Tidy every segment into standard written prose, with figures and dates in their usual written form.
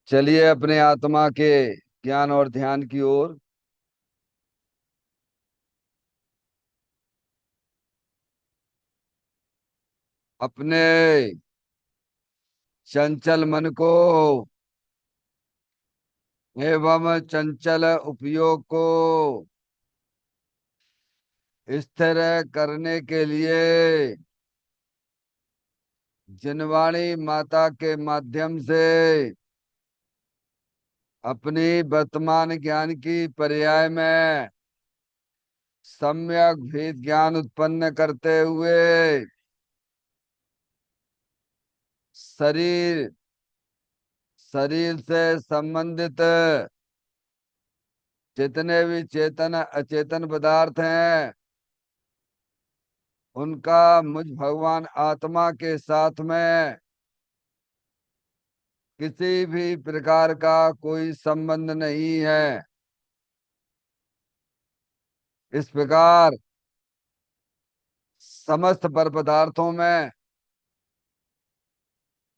चलिए अपने आत्मा के ज्ञान और ध्यान की ओर। अपने चंचल मन को एवं चंचल उपयोग को स्थिर करने के लिए जिनवाणी माता के माध्यम से अपनी वर्तमान ज्ञान की पर्याय में सम्यक भेद ज्ञान उत्पन्न करते हुए शरीर शरीर से संबंधित जितने भी चेतन अचेतन पदार्थ हैं उनका मुझ भगवान आत्मा के साथ में किसी भी प्रकार का कोई संबंध नहीं है। इस प्रकार समस्त पर पदार्थों में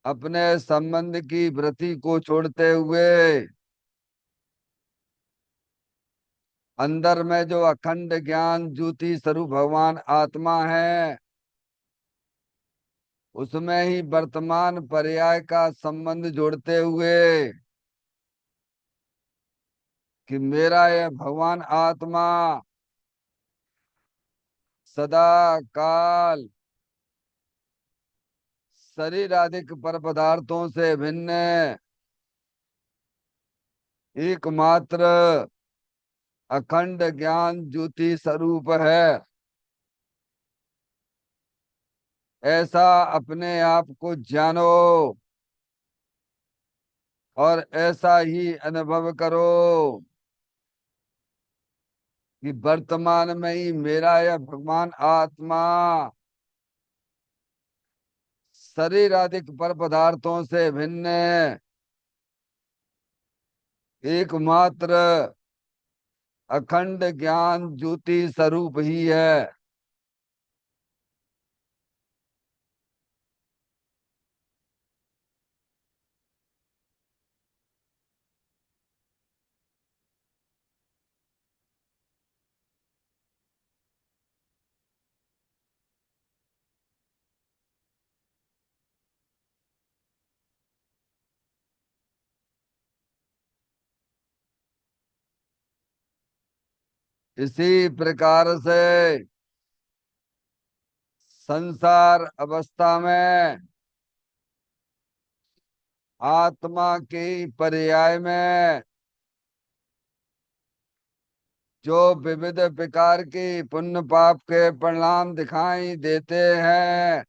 अपने संबंध की वृत्ति को छोड़ते हुए अंदर में जो अखंड ज्ञान ज्योति स्वरूप भगवान आत्मा है उसमें ही वर्तमान पर्याय का संबंध जोड़ते हुए कि मेरा यह भगवान आत्मा सदा काल शरीर आदि पर पदार्थों से भिन्न एकमात्र अखंड ज्ञान ज्योति स्वरूप है। ऐसा अपने आप को जानो और ऐसा ही अनुभव करो कि वर्तमान में ही मेरा यह भगवान आत्मा शरीर आदि पर पदार्थों से भिन्न एकमात्र अखंड ज्ञान ज्योति स्वरूप ही है। इसी प्रकार से संसार अवस्था में आत्मा के पर्याय में जो विविध प्रकार की पुण्य पाप के परिणाम दिखाई देते हैं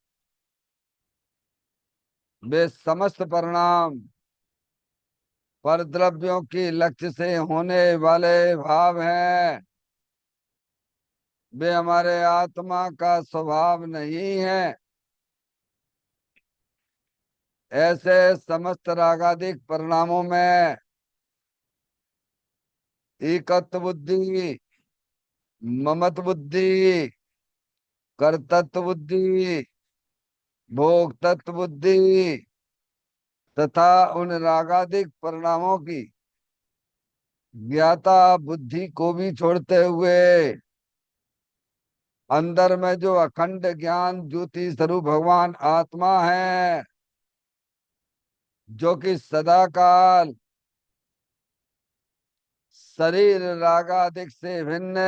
वे समस्त परिणाम पर द्रव्यों की लक्ष्य से होने वाले भाव हैं। वे हमारे आत्मा का स्वभाव नहीं है। ऐसे समस्त रागादिक परिणामों में एकत्व बुद्धि, ममत बुद्धि, कर्तृत्व बुद्धि, भोक्तृत्व बुद्धि तथा उन रागादिक परिणामों की ज्ञाता बुद्धि को भी छोड़ते हुए अंदर में जो अखंड ज्ञान ज्योति स्वरूप भगवान आत्मा है जो कि सदा काल शरीर रागादिक से भिन्न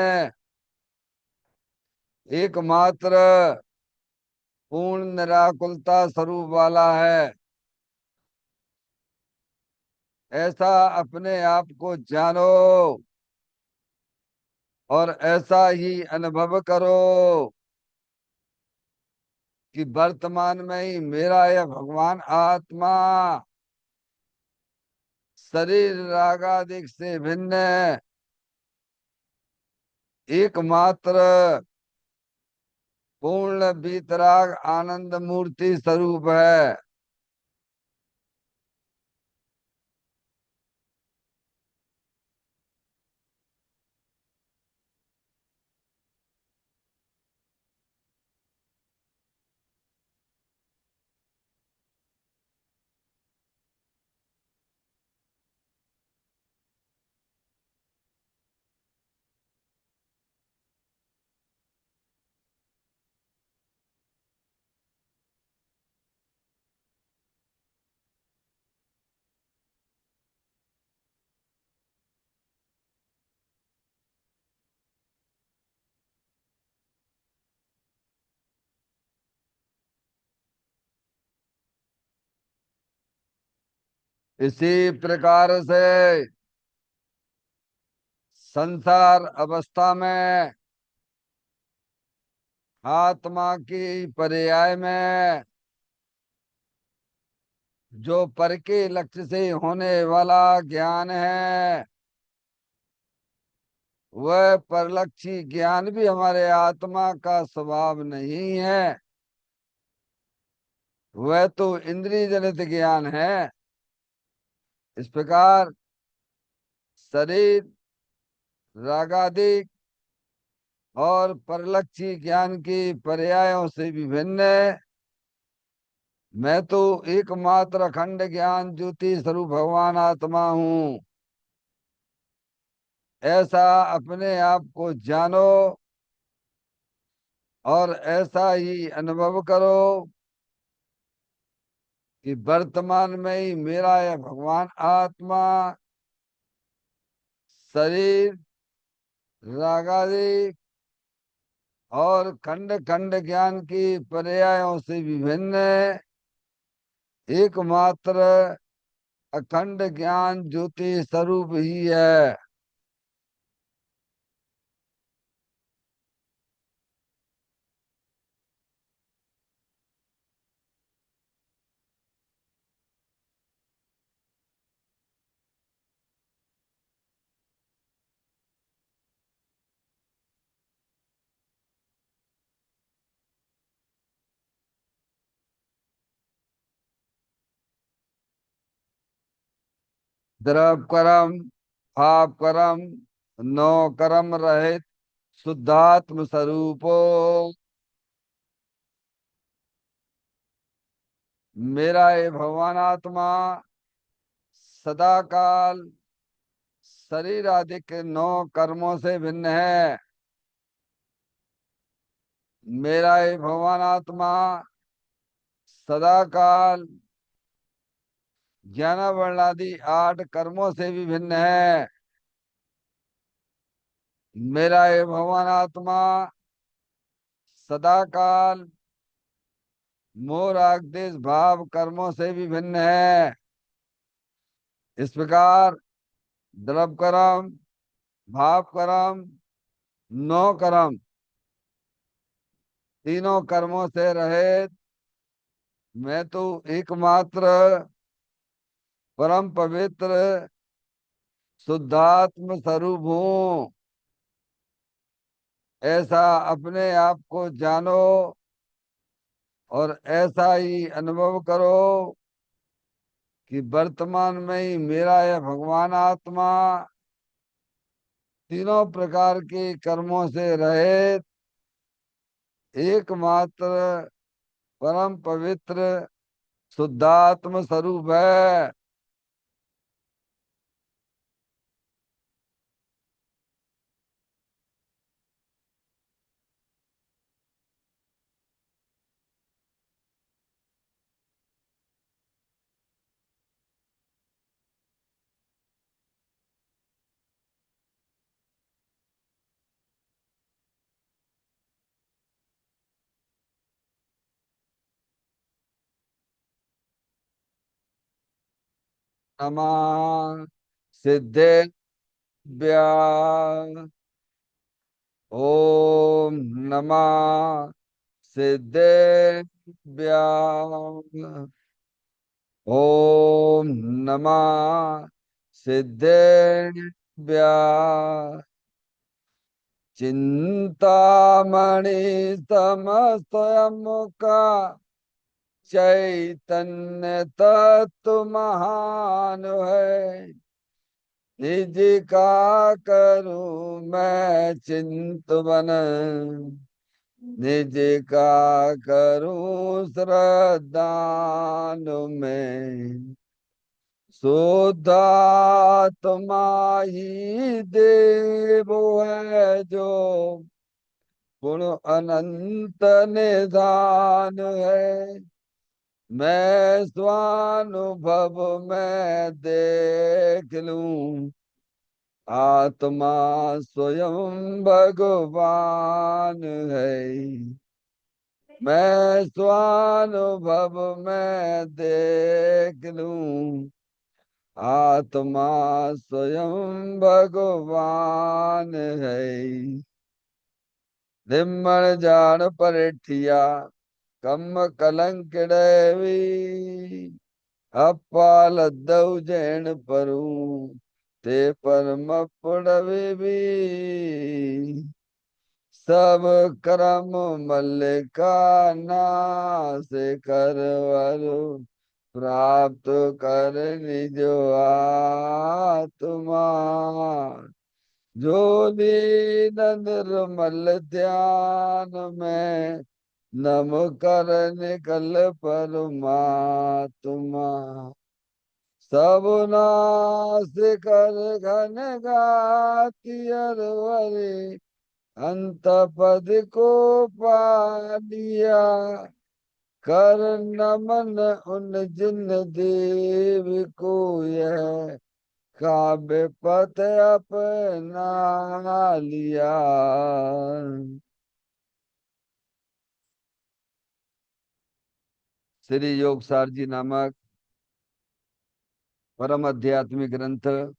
एकमात्र पूर्ण निराकुलता स्वरूप वाला है। ऐसा अपने आप को जानो और ऐसा ही अनुभव करो कि वर्तमान में ही मेरा यह भगवान आत्मा शरीर रागादिक से भिन्न एकमात्र पूर्ण वीतराग आनंद मूर्ति स्वरूप है। इसी प्रकार से संसार अवस्था में आत्मा की पर्याय में जो पर के लक्ष्य से होने वाला ज्ञान है, वह परलक्षी ज्ञान भी हमारे आत्मा का स्वभाव नहीं है। वह तो इंद्रिय जनित ज्ञान है। इस प्रकार शरीर रागादिक और परलक्षी ज्ञान की पर्यायों से विभिन्न मैं तो एकमात्र अखंड ज्ञान ज्योति स्वरूप भगवान आत्मा हूँ, ऐसा अपने आप को जानो और ऐसा ही अनुभव करो कि वर्तमान में ही मेरा यह भगवान आत्मा शरीर रागादि और खंड खंड ज्ञान की पर्यायों से विभिन्न एकमात्र अखंड ज्ञान ज्योति स्वरूप ही है। द्रव कर्म भाव कर्म नो कर्म रहित शुद्धात्म स्वरूपो मेरा ये भगवान आत्मा सदा काल शरीर आदि के नौ कर्मों से भिन्न है। मेरा ये भगवान आत्मा सदा काल ज्ञान वर्ण आदि 8 कर्मों से भी भिन्न है। मेरा ये भगवान आत्मा सदा काल मोह राग द्वेष भाव कर्मों से भी भिन्न है। इस प्रकार द्रव कर्म भाव कर्म नौ कर्म तीनों कर्मों से रहित मैं तो एकमात्र परम पवित्र शुद्धात्म स्वरूप हूँ, ऐसा अपने आप को जानो और ऐसा ही अनुभव करो कि वर्तमान में ही मेरा यह भगवान आत्मा तीनों प्रकार के कर्मों से रहित एकमात्र परम पवित्र शुद्धात्म स्वरूप है। नमः सिद्धेभ्य ओम नमः सिद्धेभ्य ओम नमः सिद्धेभ्य चिंतामणि समस्तमुका चैतन्य तत्व महान है। निज का करूं मैं चिंतवन निज का करूं श्रद्धान में शुद्धात्मा ही देव है जो गुण अनंत निधान है। मैं स्वानुभव में देख लूं आत्मा स्वयं भगवान है। मैं स्वानुभव में देख लूं आत्मा स्वयं भगवान है। निम्मण जान परिठिया कम कलंक दैवी। अपाल दऊ जैन परू ते परम पुड़वे भी। सब करम मल्लिका नाश करवरु प्राप्त कर निज आत्मा। जो दीन निर्मल ध्यान में नम कर निकल परमात्मा। सब नाश कर घन गाति अरवरे अंत पद को पा लिया। कर नमन उन जिन देव को यह काव्य पथ अपना लिया। श्री योगसार जी नामक परम आध्यात्मिक ग्रंथ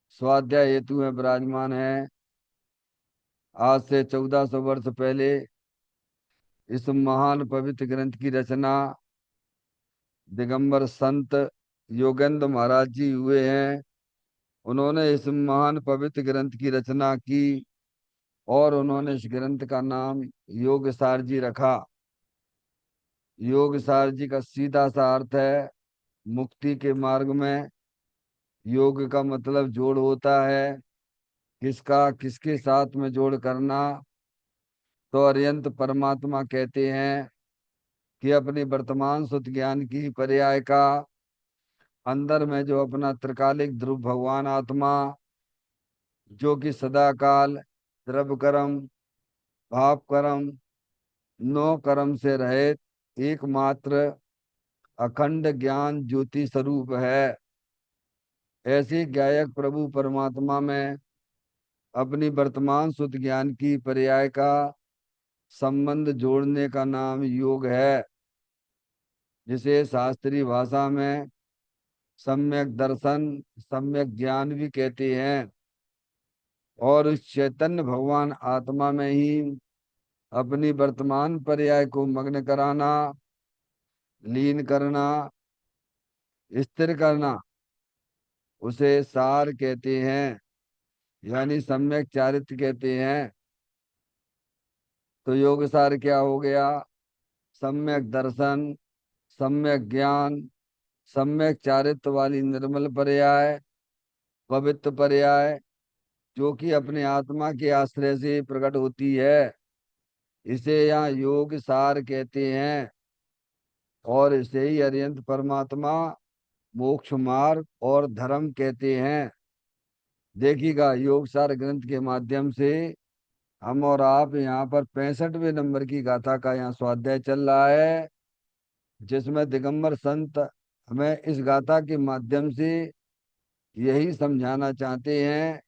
स्वाध्याय हेतु में विराजमान है। आज से 1400 वर्ष पहले इस महान पवित्र ग्रंथ की रचना दिगंबर संत योगेंद्र महाराज जी हुए हैं। उन्होंने इस महान पवित्र ग्रंथ की रचना की और उन्होंने इस ग्रंथ का नाम योगसार जी रखा। योगसार जी का सीधा सा अर्थ है मुक्ति के मार्ग में। योग का मतलब जोड़ होता है। किसका किसके साथ में जोड़ करना। तो अरियंत परमात्मा कहते हैं कि अपनी वर्तमान सुत ज्ञान की पर्याय का अंदर में जो अपना त्रिकालिक ध्रुव भगवान आत्मा जो कि सदा काल द्रव्य कर्म भाव कर्म नो कर्म से रहित एकमात्र अखंड ज्ञान ज्योति स्वरूप है। ऐसे गायक प्रभु परमात्मा में अपनी वर्तमान सुत ज्ञान की पर्याय का संबंध जोड़ने का नाम योग है, जिसे शास्त्रीय भाषा में सम्यक दर्शन सम्यक ज्ञान भी कहते हैं। और उस चैतन्य भगवान आत्मा में ही अपनी वर्तमान पर्याय को मग्न कराना, लीन करना, स्थिर करना, उसे सार कहते हैं, यानी सम्यक चारित्र कहते हैं। तो योग सार क्या हो गया? सम्यक दर्शन, सम्यक ज्ञान, सम्यक चारित्र वाली निर्मल पर्याय, पवित्र पर्याय, जो कि अपने आत्मा के आश्रय से प्रकट होती है, इसे यहाँ योग सार कहते हैं। और इसे ही अरिहंत परमात्मा मोक्ष मार्ग और धर्म कहते हैं। देखिएगा योग सार ग्रंथ के माध्यम से हम और आप यहाँ पर 65वें नंबर की गाथा का यहाँ स्वाध्याय चल रहा है, जिसमें दिगंबर संत हमें इस गाथा के माध्यम से यही समझाना चाहते हैं,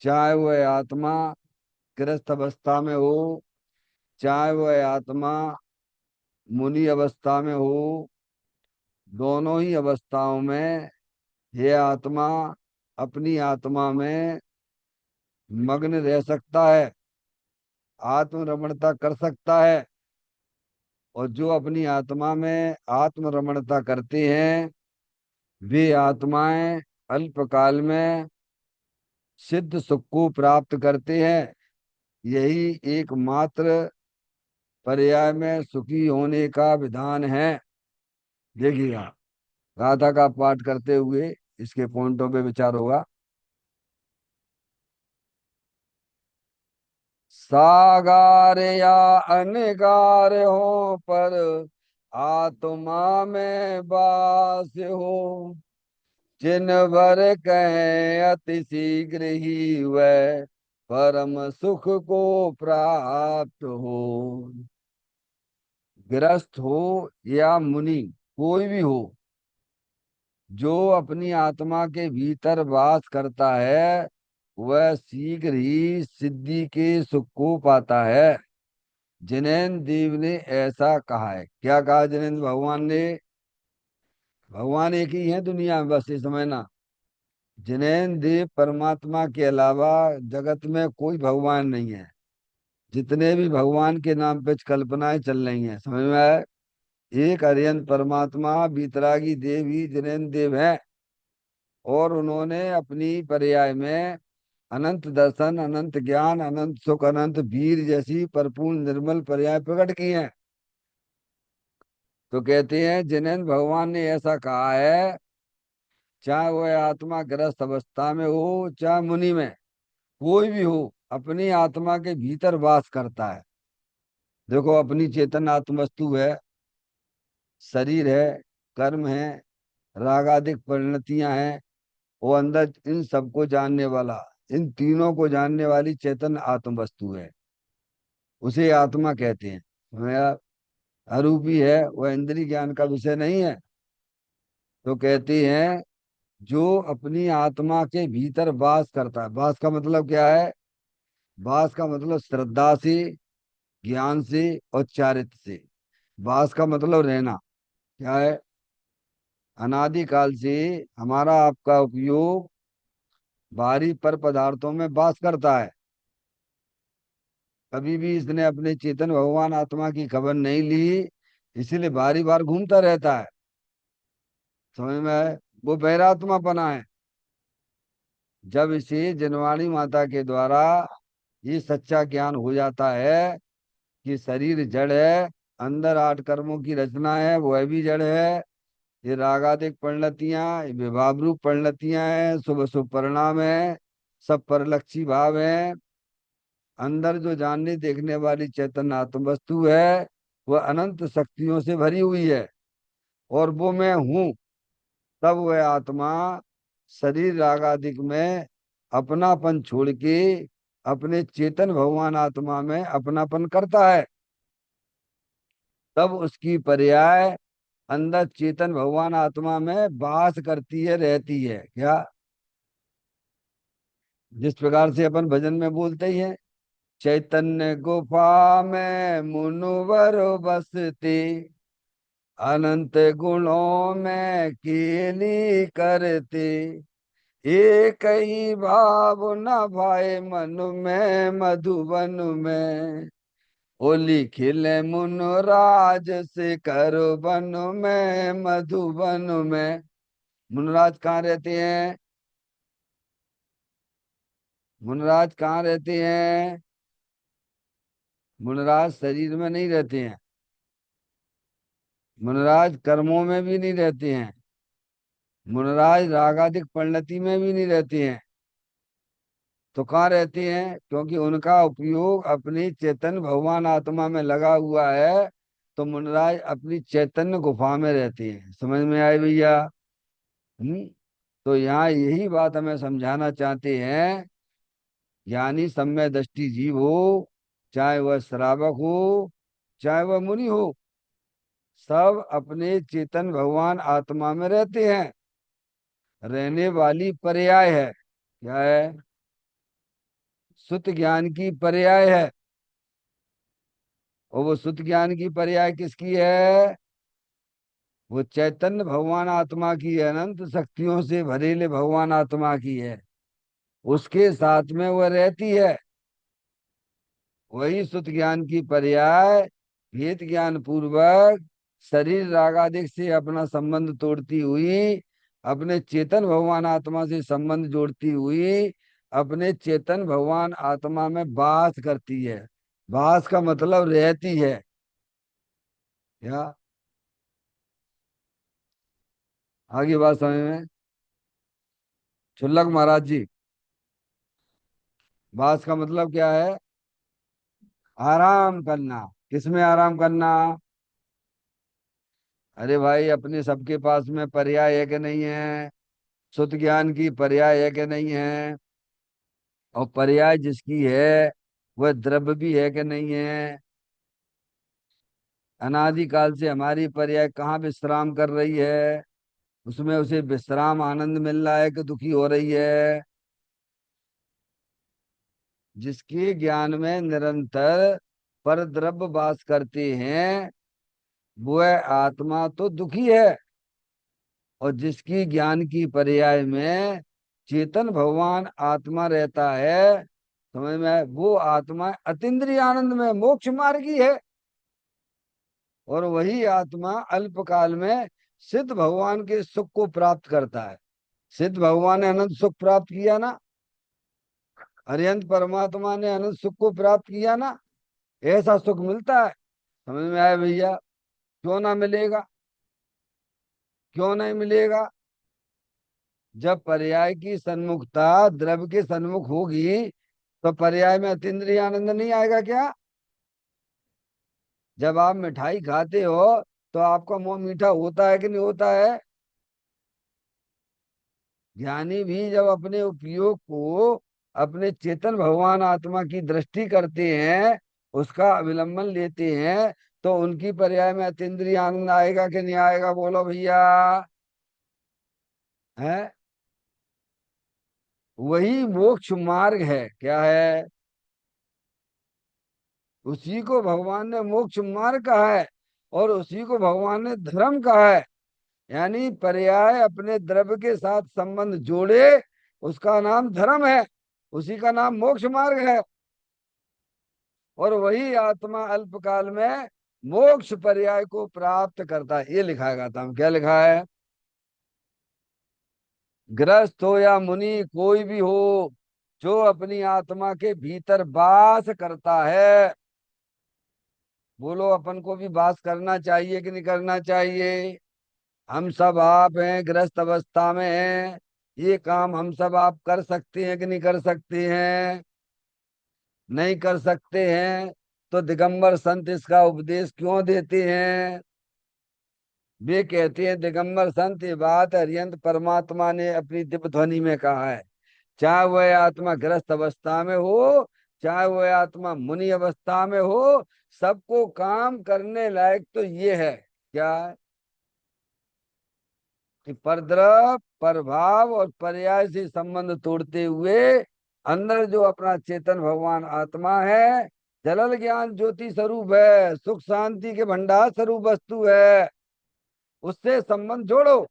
चाहे वह आत्मा गृहस्थ अवस्था में हो, चाहे वह आत्मा मुनि अवस्था में हो, दोनों ही अवस्थाओं में यह आत्मा अपनी आत्मा में मग्न रह सकता है, आत्मरमणता कर सकता है। और जो अपनी आत्मा में आत्मरमणता करते हैं वे आत्माएं अल्पकाल में सिद्ध सुख को प्राप्त करते हैं। यही एकमात्र पर्याय में सुखी होने का विधान है। देखिएगा गाथा का पाठ करते हुए इसके पॉइंटों पे विचार होगा। सागार या अनगार हो पर आत्मा में वास हो। जिन भर कहें अति शीघ्र ही वह परम सुख को प्राप्त हो। गृहस्थ हो या मुनि कोई भी हो, जो अपनी आत्मा के भीतर वास करता है वह शीघ्र ही सिद्धि के सुख को पाता है। जिनेन्द्र देव ने ऐसा कहा है। क्या कहा जिनेन्द्र भगवान ने? भगवान एक ही है दुनिया में, बस ये समझना। जिनेन्द्र देव परमात्मा के अलावा जगत में कोई भगवान नहीं है। जितने भी भगवान के नाम पे कल्पनाएं चल रही हैं, समझ में आया? एक अरिहंत परमात्मा बीतरागी देव ही जिनेन्द्र देव है। और उन्होंने अपनी पर्याय में अनंत दर्शन, अनंत ज्ञान, अनंत सुख, अनंत वीर जैसी परिपूर्ण निर्मल पर्याय प्रकट की हैं। तो कहते हैं जिनेन्द्र भगवान ने ऐसा कहा है, चाहे वह आत्मा ग्रस्त अवस्था में हो चाहे मुनि में, कोई भी हो, अपनी आत्मा के भीतर वास करता है। देखो, अपनी चेतन आत्मवस्तु है, शरीर है, कर्म है, रागादिक परिणतियां हैं, वो अंदर इन सबको जानने वाला, इन तीनों को जानने वाली चेतन आत्म वस्तु है, उसे आत्मा कहते हैं। वह अरूपी है, वह इंद्रिय ज्ञान का विषय नहीं है। तो कहते हैं जो अपनी आत्मा के भीतर वास करता है। वास का मतलब क्या है? वास का मतलब श्रद्धा से, ज्ञान से और चारित्र से। वास का मतलब रहना। क्या है? अनादिकाल से हमारा आपका उपयोग बाहरी पर पदार्थों में वास करता है। कभी भी इसने अपने चेतन भगवान आत्मा की खबर नहीं ली, इसीलिए बारी बार घूमता रहता है। समझ में आए? वो बैरात्मा बना है। जब इसे जनवाणी माता के द्वारा ये सच्चा ज्ञान हो जाता है कि शरीर जड़ है, अंदर 8 कर्मों की रचना है, वह भी जड़ है, ये रागादिक परिणतियां, ये विभाव रूप परिणतियां हैं, शुभ शुभ परिणाम है, सब परलक्षी भाव है। अंदर जो जानने देखने वाली चैतन्य आत्म वस्तु है, वह अनंत शक्तियों से भरी हुई है, और वो मैं हूँ। तब वह आत्मा शरीर रागादिक में अपनापन छोड़ के अपने चेतन भगवान आत्मा में अपनापन करता है। तब उसकी पर्याय अंदर चेतन भगवान आत्मा में वास करती है, रहती है। क्या? जिस प्रकार से अपन भजन में बोलते ही हैं, चैतन्य गुफा में मुनुवर बसते, अनंत गुणों में केली करते, एक ही भाव न भाए मन में मधुबन में, होली खिले मुनराज से करो बन में मधुबन में। मुनराज कहाँ रहते हैं? मुनराज कहाँ रहते हैं? मुनराज शरीर में नहीं रहते हैं। मुनराज कर्मों में भी नहीं रहते हैं। मुनराज रागादिक परिणति में भी नहीं रहते हैं। तो कहाँ रहते हैं? क्योंकि उनका उपयोग अपनी चेतन भगवान आत्मा में लगा हुआ है। तो मुनराज अपनी चैतन्य गुफा में रहते हैं। समझ में आए भैया? हम्म। तो यहाँ यही बात हमें समझाना चाहते हैं, ज्ञानी सम्यक दृष्टि जीव हो, चाहे वह श्रावक हो चाहे वह मुनि हो, सब अपने चेतन भगवान आत्मा में रहते हैं। रहने वाली पर्याय है। क्या है? शुद्ध ज्ञान की पर्याय है। और वो शुद्ध ज्ञान की पर्याय किसकी है? वो चैतन्य भगवान आत्मा की है, अनंत शक्तियों से भरेले भगवान आत्मा की है। उसके साथ में वह रहती है। वही शुद्ध ज्ञान की पर्याय भेद ज्ञान पूर्वक शरीर रागादिक से अपना संबंध तोड़ती हुई, अपने चेतन भगवान आत्मा से संबंध जोड़ती हुई, अपने चेतन भगवान आत्मा में वास करती है। वास का मतलब रहती है। क्या? आगे बात समझ में? छुल्लक महाराज जी, वास का मतलब क्या है? आराम करना। किसमें आराम करना? अरे भाई, अपने सबके पास में पर्याय है कि नहीं है? शुद्ध ज्ञान की पर्याय है कि नहीं है? और पर्याय जिसकी है वह द्रव्य भी है कि नहीं है? अनादिकाल से हमारी पर्याय कहाँ विश्राम कर रही है? उसमें उसे विश्राम आनंद मिल रहा है कि दुखी हो रही है? जिसके ज्ञान में निरंतर पर द्रव्य वास करते हैं, वह आत्मा तो दुखी है। और जिसकी ज्ञान की पर्याय में चेतन भगवान आत्मा रहता है, समझ में आए, वो आत्मा अतीन्द्रिय आनंद में मोक्ष मार्गी है। और वही आत्मा अल्पकाल में सिद्ध भगवान के सुख को प्राप्त करता है। सिद्ध भगवान ने अनंत सुख प्राप्त किया ना, अरिहंत परमात्मा ने अनंत सुख को प्राप्त किया ना, ऐसा सुख मिलता है। समझ में आया भैया? क्यों ना मिलेगा? क्यों नहीं मिलेगा? जब पर्याय की सन्मुखता द्रव्य के सन्मुख होगी तो पर्याय में अतीन्द्रिय आनंद नहीं आएगा क्या? जब आप मिठाई खाते हो तो आपका मुंह मीठा होता है कि नहीं होता है? ज्ञानी भी जब अपने उपयोग को अपने चेतन भगवान आत्मा की दृष्टि करते हैं, उसका अवलंबन लेते हैं, तो उनकी पर्याय में अतीन्द्रिय आनंद आएगा कि नहीं आएगा? बोलो भैया। है, वही मोक्ष मार्ग है। क्या है? उसी को भगवान ने मोक्ष मार्ग कहा है, और उसी को भगवान ने धर्म कहा है। यानी पर्याय अपने द्रव्य के साथ संबंध जोड़े, उसका नाम धर्म है, उसी का नाम मोक्ष मार्ग है। और वही आत्मा अल्पकाल में मोक्ष पर्याय को प्राप्त करता है। ये लिखा है गाथा में। क्या लिखा है? गृहस्थ हो या मुनि, कोई भी हो, जो अपनी आत्मा के भीतर वास करता है। बोलो, अपन को भी वास करना चाहिए कि नहीं करना चाहिए? हम सब आप हैं, गृहस्थ अवस्था में हैं, ये काम हम सब आप कर सकते हैं कि नहीं कर सकते हैं? नहीं कर सकते हैं तो दिगंबर संत इसका उपदेश क्यों देते हैं? वे कहते हैं, दिगंबर संत, ये बात अरिहंत परमात्मा ने अपनी दिव्य ध्वनि में कहा है। चाहे वह आत्मा गृहस्थ अवस्था में हो, चाहे वह आत्मा मुनि अवस्था में हो, सबको काम करने लायक तो ये है। क्या? कि परद्रव, प्रभाव और पर्याय से संबंध तोड़ते हुए अंदर जो अपना चेतन भगवान आत्मा है, जलल ज्ञान ज्योति स्वरूप है, सुख शांति के भंडार स्वरूप वस्तु है, उससे संबंध जोड़ो,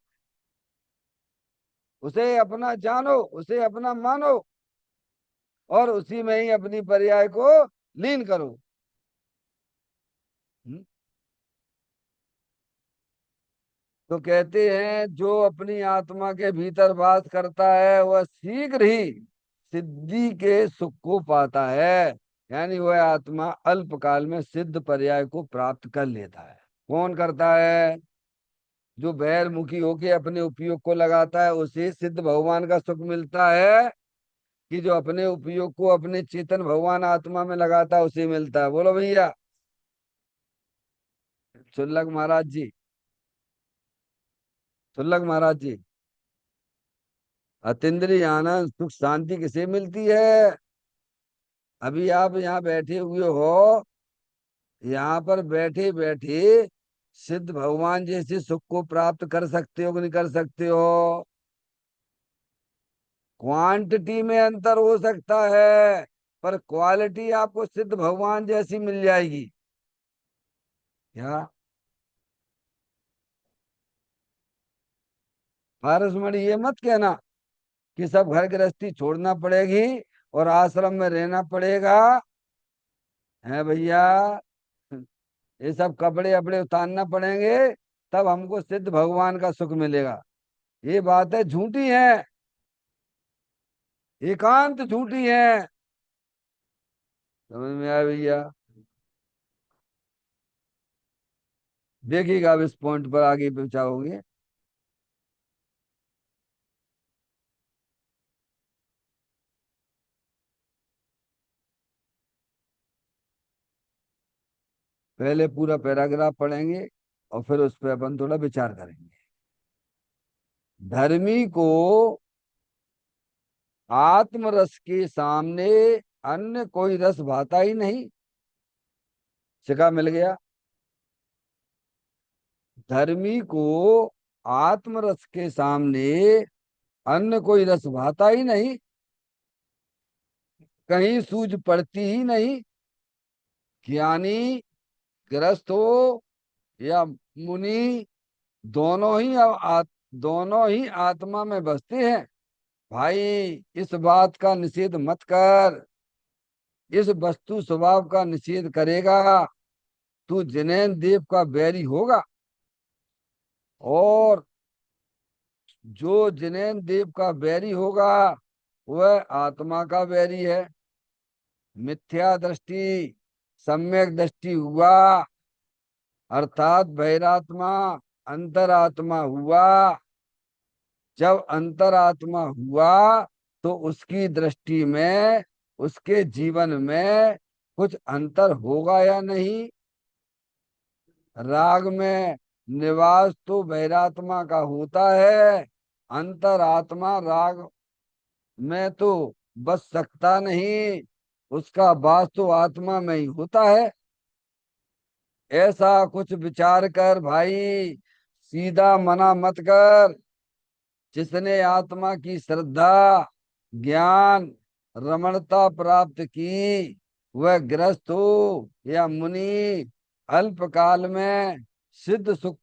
उसे अपना जानो, उसे अपना मानो, और उसी में ही अपनी पर्याय को लीन करो। हम्म? तो कहते हैं, जो अपनी आत्मा के भीतर वास करता है वह शीघ्र ही सिद्धि के सुख को पाता है। यानी वह आत्मा अल्पकाल में सिद्ध पर्याय को प्राप्त कर लेता है। कौन करता है? जो बहिर्मुखी होके अपने उपयोग को लगाता है, उसे सिद्ध भगवान का सुख मिलता है, कि जो अपने उपयोग को अपने चेतन भगवान आत्मा में लगाता है उसे मिलता है? बोलो भैया। सुल्लक महाराज जी, सुल्लक महाराज जी, अतीन्द्रिय आनंद सुख शांति किसे मिलती है? अभी आप यहाँ बैठे हुए हो, यहाँ पर बैठे बैठे सिद्ध भगवान जैसे सुख को प्राप्त कर सकते हो कि नहीं कर सकते हो? क्वांटिटी में अंतर हो सकता है, पर क्वालिटी आपको सिद्ध भगवान जैसी मिल जाएगी। क्या? पारसमणि ये मत कहना कि सब घर गृहस्थी छोड़ना पड़ेगी और आश्रम में रहना पड़ेगा। है भैया? ये सब कपड़े अपड़े उतारना पड़ेंगे, तब हमको सिद्ध भगवान का सुख मिलेगा। ये बातें झूठी हैं, एकांत झूठी हैं। समझ में आया भैया? देखिएगा, अब इस पॉइंट पर आगे पहुंचाओगे। पहले पूरा पैराग्राफ पढ़ेंगे और फिर उस पर अपन थोड़ा विचार करेंगे। धर्मी को आत्मरस के सामने अन्य कोई रस भाता ही नहीं। सिक्का मिल गया। धर्मी को आत्मरस के सामने अन्य कोई रस भाता ही नहीं, कहीं सूझ पड़ती ही नहीं। ज्ञानी, गृहस्थ हो या मुनि, दोनों ही दोनों ही आत्मा में बसते हैं। भाई इस बात का निषेध मत कर। इस वस्तु स्वभाव का निषेध करेगा तू जिनेन देव का बैरी होगा। और जो जिनेन देव का बैरी होगा वह आत्मा का बैरी है। मिथ्या दृष्टि सम्यक दृष्टि हुआ अर्थात बहिरात्मा अंतरात्मा हुआ। जब अंतरात्मा हुआ तो उसकी दृष्टि में उसके जीवन में कुछ अंतर होगा या नहीं। राग में निवास तो बहिरात्मा का होता है। अंतरात्मा राग में तो बस सकता नहीं। उसका वास तो आत्मा में ही होता है। ऐसा कुछ विचार कर भाई। सीधा मना मत कर। जिसने आत्मा की श्रद्धा ज्ञान रमणता प्राप्त की वह गृहस्थ हो या मुनि अल्पकाल में सिद्ध सुख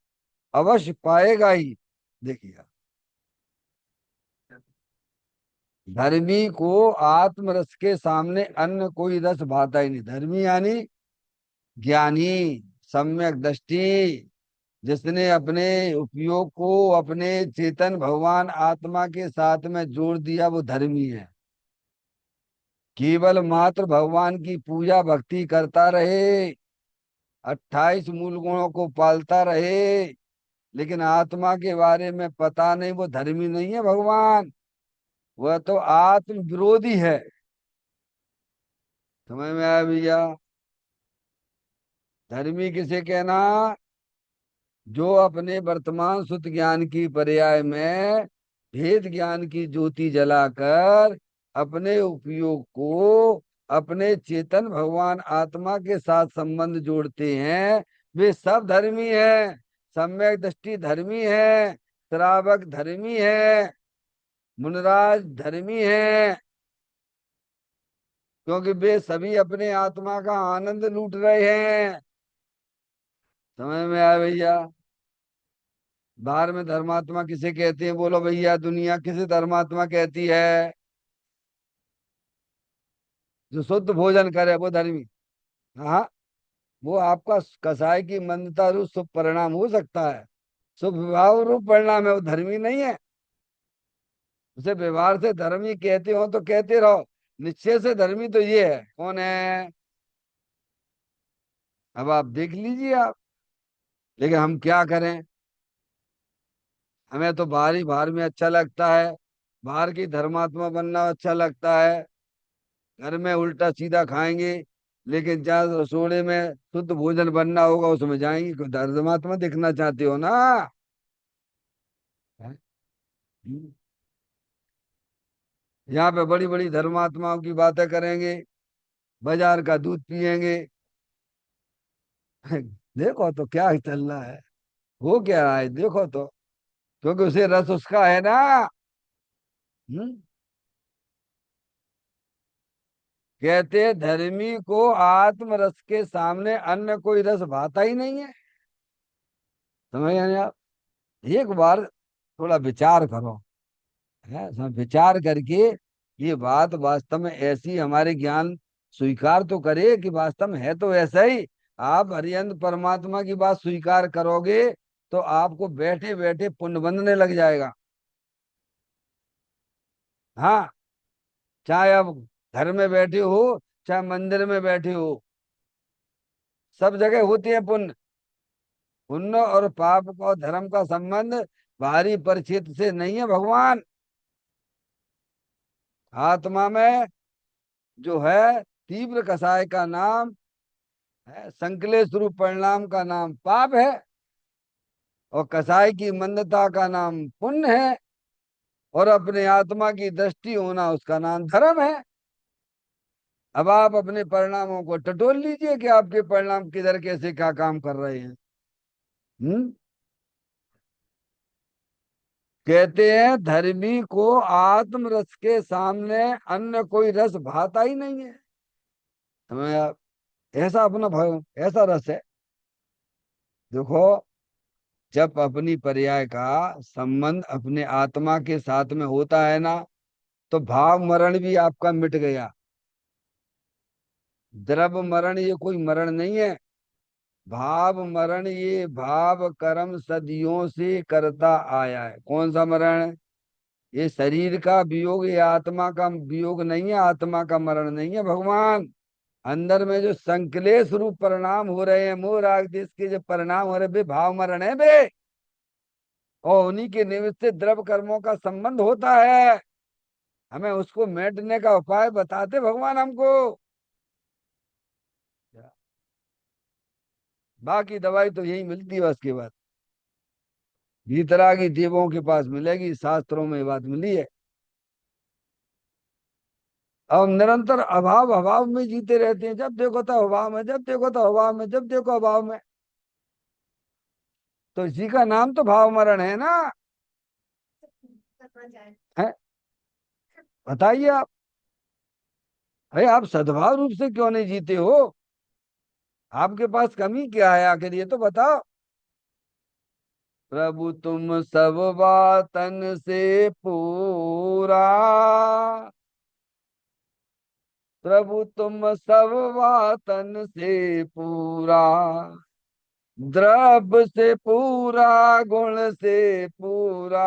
अवश्य पाएगा ही। देखिए धर्मी को आत्मरस के सामने अन्य कोई रस भाता ही नहीं। धर्मी यानी ज्ञानी सम्यक दृष्टि जिसने अपने उपयोग को अपने चेतन भगवान आत्मा के साथ में जोड़ दिया वो धर्मी है। केवल मात्र भगवान की पूजा भक्ति करता रहे 28 मूल गुणों को पालता रहे लेकिन आत्मा के बारे में पता नहीं वो धर्मी नहीं है भगवान। वह तो आत्म विरोधी है। समझ में आया भैया। धर्मी किसे कहना जो अपने वर्तमान शुद्ध ज्ञान की पर्याय में भेद ज्ञान की ज्योति जलाकर अपने उपयोग को अपने चेतन भगवान आत्मा के साथ संबंध जोड़ते हैं वे सब धर्मी हैं। सम्यक दृष्टि धर्मी है श्रावक धर्मी है मुनराज धर्मी है क्योंकि वे सभी अपने आत्मा का आनंद लूट रहे हैं। समझ में आया भैया। बाहर में धर्मात्मा किसे कहते हैं बोलो भैया। दुनिया किसे धर्मात्मा कहती है। जो शुद्ध भोजन करे वो धर्मी। हाँ वो आपका कसाई की मंदता रूप शुभ परिणाम हो सकता है। शुभ विवाह रूप परिणाम है वो धर्मी नहीं है। उसे व्यवहार से धर्मी कहते हो तो कहते रहो। निश्चय से धर्मी तो ये है कौन है। अब आप देख लीजिए आप। लेकिन हम क्या करें। हमें तो बाहर में अच्छा लगता है। बाहर की धर्मात्मा बनना अच्छा लगता है। घर में उल्टा सीधा खाएंगे लेकिन जहाँ रसोड़े में शुद्ध भोजन बनना होगा उसमें जाएंगे क्यों धर्मात्मा दिखना चाहते हो ना। हैं? यहाँ पे बड़ी बड़ी धर्मात्माओं की बातें करेंगे बाजार का दूध पिएंगे। देखो तो क्या चल रहा है हो क्या रहा है देखो तो। क्योंकि उसे रस उसका है ना। हम्म? कहते हैं, धर्मी को आत्म रस के सामने अन्य कोई रस भाता ही नहीं है। समझ गए आप। एक बार थोड़ा विचार करो है सब विचार करके ये बात वास्तव में ऐसी हमारे ज्ञान स्वीकार तो करे कि वास्तव में है तो ऐसा ही। आप हरियंत परमात्मा की बात स्वीकार करोगे तो आपको बैठे बैठे पुण्य बंधने लग जाएगा। हाँ चाहे आप घर में बैठे हो चाहे मंदिर में बैठे हो सब जगह होती है पुण्य। पुण्य और पाप का और धर्म का संबंध बाहरी परिचित से नहीं है भगवान। आत्मा में जो है तीव्र कसाय का नाम है संकलेश रूप परिणाम का नाम पाप है और कसाई की मंदता का नाम पुण्य है और अपने आत्मा की दृष्टि होना उसका नाम धर्म है। अब आप अपने परिणामों को टटोल लीजिए कि आपके परिणाम किधर कैसे क्या काम कर रहे हैं। हम्म। कहते हैं धर्मी को आत्म रस के सामने अन्य कोई रस भाता ही नहीं है। हमें ऐसा अपना ऐसा रस है। देखो जब अपनी पर्याय का संबंध अपने आत्मा के साथ में होता है ना, तो भाव मरण भी आपका मिट गया। द्रव मरण ये कोई मरण नहीं है। भाव मरण ये भाव कर्म सदियों से करता आया है। कौन सा मरण? ये शरीर का वियोग, ये आत्मा का वियोग नहीं है, आत्मा का मरण नहीं है भगवान। अंदर में जो संकलेश रूप परिणाम हो रहे हैं, मोह राग देश के जो परिणाम हो रहे हैं, वे भाव मरण है बे। और उन्हीं के निमित्त से द्रव कर्मों का संबंध होता है। हमें उसको मिटने का उपाय बताते भगवान हमको। बाकी दवाई तो यही मिलती है बस के बाद। भीतरागी देवों के पास मिलेगी, शास्त्रों में ये बात मिली है। अब निरंतर अभाव अभाव में जीते रहते हैं, जब देखो तो अभाव में, जब देखो तो अभाव में, जब देखो अभाव में। तो इसी का नाम तो भाव मरण है ना। है? बताइए आप। अरे आप सद्भाव रूप से क्यों नहीं जीते हो? आपके पास कमी क्या है आखिर, ये तो बताओ। प्रभु तुम सब बातन से पूरा, प्रभु तुम सब बातन से पूरा, द्रव्य से पूरा, गुण से पूरा,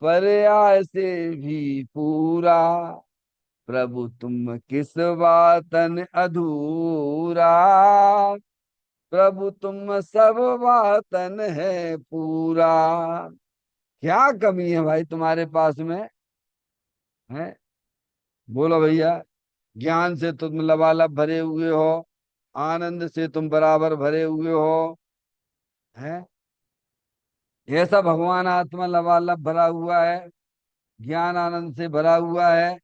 पर्याय से भी पूरा, प्रभु तुम किस बातन अधूरा, प्रभु तुम सब बातन है पूरा। क्या कमी है भाई तुम्हारे पास में? है? बोलो भैया। ज्ञान से तुम लबालब भरे हुए हो, आनंद से तुम बराबर भरे हुए हो। हैं? ऐसा भगवान आत्मा लबालब भरा हुआ है, ज्ञान आनंद से भरा हुआ है।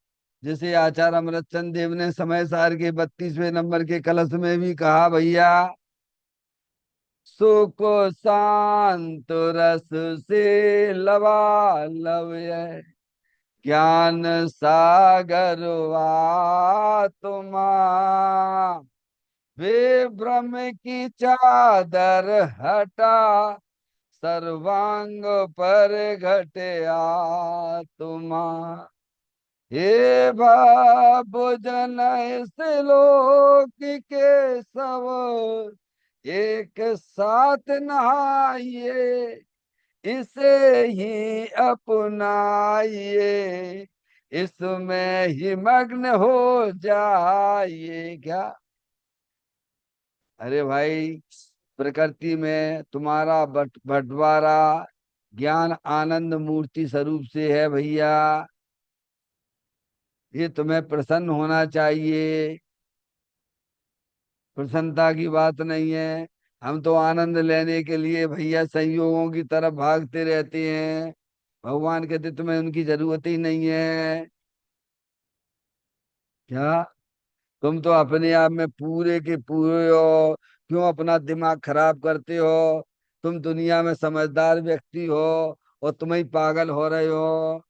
जिसे आचार्य अमृतचंद देव ने समय सार के 32वें नंबर के कलश में भी कहा, भैया सुख शांत रस से लबालब है, ज्ञान सागर तुमा, वे भ्रम की चादर हटा, सर्वांग पर घटया तुमा। हे भजन इस लोक के सब एक साथ नहाइए, इसे ही अपनाइए, इसमें ही मग्न हो जाइए। क्या? अरे भाई, प्रकृति में तुम्हारा बंटवारा ज्ञान आनंद मूर्ति स्वरूप से है भैया। ये तुम्हें प्रसन्न होना चाहिए। प्रसन्नता की बात नहीं है। हम तो आनंद लेने के लिए भैया संयोगों की तरफ भागते रहते हैं। भगवान कहते तुम्हें उनकी जरूरत ही नहीं है। क्या? तुम तो अपने आप में पूरे के पूरे हो। क्यों अपना दिमाग खराब करते हो? तुम दुनिया में समझदार व्यक्ति हो और तुम ही पागल हो रहे हो।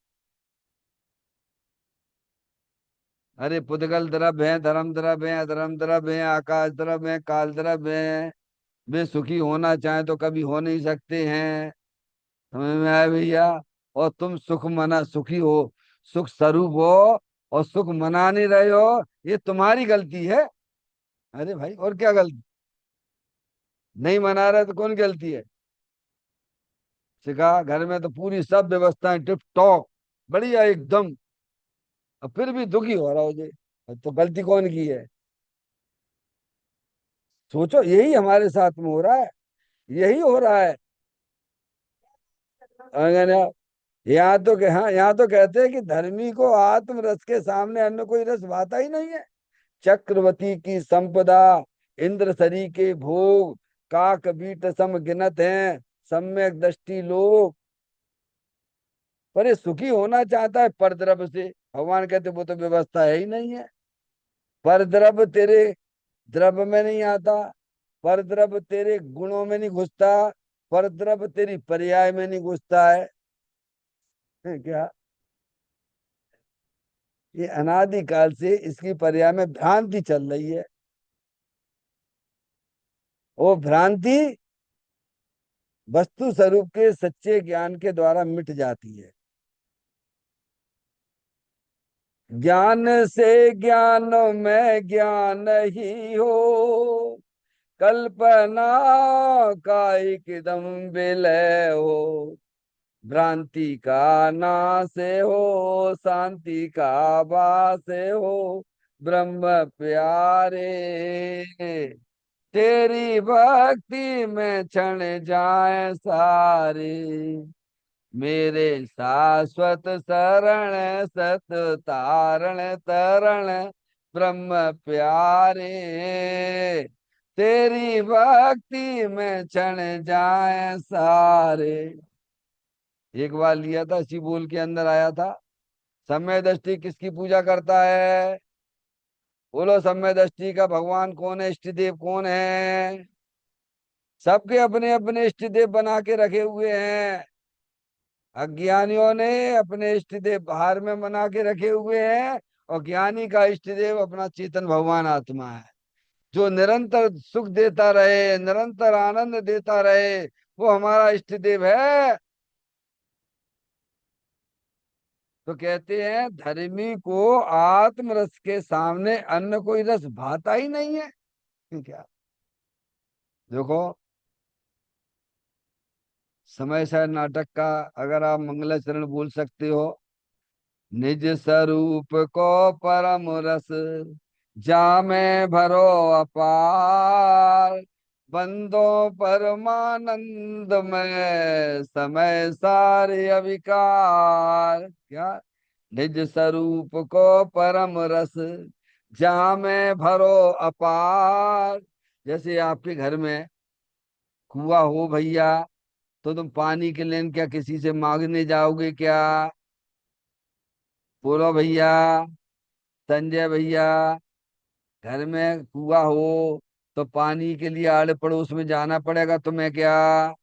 अरे पुद्गल द्रव्य है, धर्म द्रव्य है, अधर्म द्रव्य है, आकाश द्रव्य है, काल द्रव्य है। वे सुखी होना चाहे तो कभी हो नहीं सकते हैं। समझ में आया भैया? और तुम सुख मना सुखी हो, सुख स्वरूप हो, और सुख मना नहीं रहे हो, ये तुम्हारी गलती है। अरे भाई, और क्या गलती? नहीं मना रहे तो कौन गलती है? सिखा घर में तो पूरी सब व्यवस्थाएं टिप टॉप, बढ़िया एकदम। और फिर भी दुखी हो रहा हो जे, तो गलती कौन की है? सोचो, यही हमारे साथ में हो रहा है। यही हो रहा है। अगर यहाँ तो हाँ, यहाँ तो कहते हैं कि धर्मी को आत्म रस के सामने अन्य कोई रस भाता ही नहीं है। चक्रवर्ती की संपदा, इंद्र सरी के भोग, काक बीट सम गिनत हैं, सम्यक दृष्टि लोग। पर ये सुखी होना चाहता है परद्रव्य से। भगवान कहते वो तो व्यवस्था है ही नहीं है। परद्रव्य तेरे द्रव्य में नहीं आता, परद्रव्य तेरे गुणों में नहीं घुसता, परद्रव्य तेरी पर्याय में नहीं घुसता है। क्या? ये अनादि काल से इसकी पर्याय में भ्रांति चल रही है। वो भ्रांति वस्तु स्वरूप के सच्चे ज्ञान के द्वारा मिट जाती है। ज्ञान से ज्ञान में ज्ञान ही हो, कल्पना का एकदम विलय हो, भ्रांति का नाश हो, शांति का वास हो, ब्रह्म प्यारे, तेरी भक्ति में क्षण जाए सारे, मेरे शाश्वत शरण सत तारण तरण, ब्रह्म प्यारे, तेरी भक्ति में क्षण जाए सारे। एक बार लिया था, इसी बोल के अंदर आया था, समय दृष्टि किसकी पूजा करता है? बोलो, समय दृष्टि का भगवान कौन है, इष्ट देव कौन है? सबके अपने अपने इष्ट देव बना के रखे हुए हैं। अज्ञानियों ने अपने इष्ट देव बाहर में बना के रखे हुए हैं, और ज्ञानी का इष्ट देव अपना चेतन भगवान आत्मा है, जो निरंतर सुख देता रहे, निरंतर आनंद देता रहे, वो हमारा इष्ट देव है। तो कहते हैं, धर्मी को आत्म रस के सामने अन्य कोई रस भाता ही नहीं है। क्या? देखो, समय सार नाटक का अगर आप मंगलाचरण बोल सकते हो, निज स्वरूप को परम रस जामे भरो अपार, बंदो परमानंद में समय सारे अविकार। क्या? निज स्वरूप को परम रस जामे भरो अपार। जैसे आपके घर में कुआं हो भैया, तो तुम पानी के लिए क्या किसी से मांगने जाओगे क्या? बोलो भैया, संजय भैया, घर में कुआं हो तो पानी के लिए आड़े पड़ोस में जाना पड़ेगा तुम्हें क्या?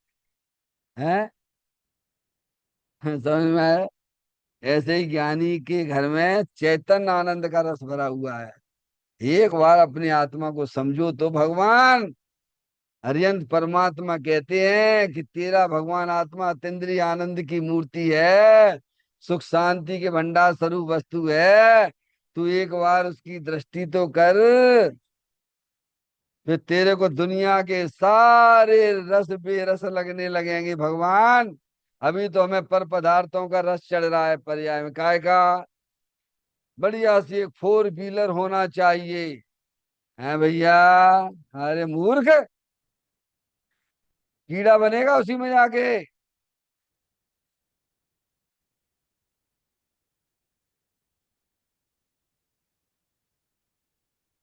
है? समझ में आया? ऐसे ही ज्ञानी के घर में चैतन्य आनंद का रस भरा हुआ है। एक बार अपनी आत्मा को समझो तो भगवान हरियंत परमात्मा कहते हैं कि तेरा भगवान आत्मा अतीन्द्रिय आनंद की मूर्ति है, सुख शांति के भंडार स्वरूप वस्तु है। तू एक बार उसकी दृष्टि तो कर, फिर तेरे को दुनिया के सारे रस बेरस लगने लगेंगे भगवान। अभी तो हमें पर पदार्थों का रस चढ़ रहा है, पर्याय में काय का बढ़िया सी एक फोर व्हीलर होना चाहिए। है भैया? अरे मूर्ख, कीड़ा बनेगा उसी में जाके।